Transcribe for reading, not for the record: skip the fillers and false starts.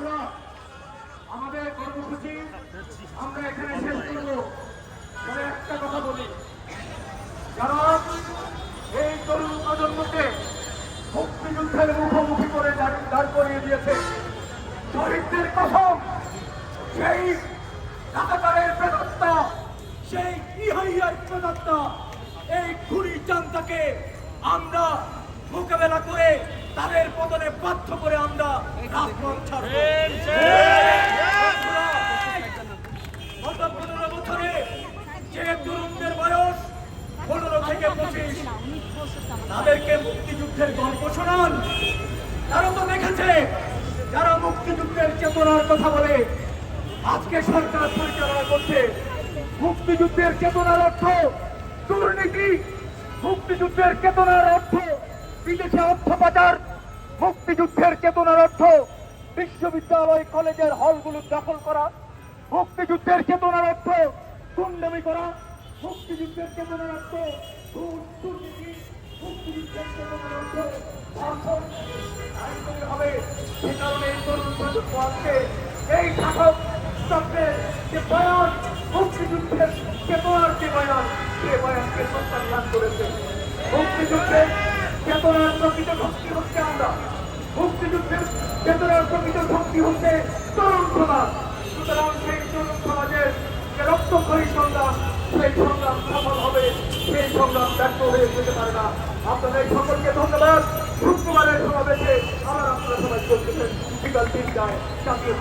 বন্ধুরা, আমাদের কর্মসূচি আমরা এখানে শেষ করব। তবে একটা কথা বলি, যারা এই তরুণ প্রজন্মকে মুক্তিযুদ্ধের মুখোমুখি করে দাঁড় করিয়ে দিয়েছে, শহীদদের কসম, সেই রাজাকারের প্রেতাত্মা, সেই ইহাইয়ার প্রেতাত্মা, এই খুনি চান্তাকে আমরা মোকাবেলা করে তাদের পতনে বাধ্য করে আমরা রাজপথ ছাড়ব। গত 15 বছরে যে তরুণদের বয়স 15 থেকে 25, তাদেরকে মুক্তিযুদ্ধের গল্প শোনান। তারা তো দেখেছে, যারা মুক্তিযুদ্ধের চেতনার কথা বলে আজকে সরকার পরিচালনা করছে। মুক্তিযুদ্ধের চেতনার অর্থ দুর্নীতি, মুক্তিযুদ্ধের চেতনার অর্থ বিদেশে অর্থ পাচার, মুক্তিযুদ্ধের চেতনার অর্থ বিশ্ববিদ্যালয় কলেজের হলগুলো দখল করা, মুক্তিযুদ্ধের চেতনার অর্থ গুন্ডামি করা, মুক্তিযুদ্ধের চেতনার অর্থ দুর্নীতি, মুক্তিযুদ্ধের চেতনার অর্থ ধর্ষণ হবে। সে কারণে এই তরুণ প্রজন্ম আজকে এই শাসক চক্রের যে বয়ান, মুক্তিযুদ্ধের চেতনার যে বয়ান, সে বয়ানকে প্রত্যাখ্যান করেছে। মুক্তিযুদ্ধের চেতনার প্রকৃত শক্তি হচ্ছে আমরা, মুক্তিযুদ্ধের চেতনার প্রকৃত শক্তি হচ্ছে তরুণ সমাজ। সুতরাং সেই তরুণ সমাজের যে রক্তক্ষয়ী সংগ্রাম, সেই সংগ্রাম সফল হবে, সেই সংগ্রাম ব্যর্থ হয়ে যেতে পারে না। আপনাদের সকলকে ধন্যবাদ। শুক্রবারের সমাবেশে আবার আপনারা সবাই চলতেছেন বিকাল 3টায় জাতীয়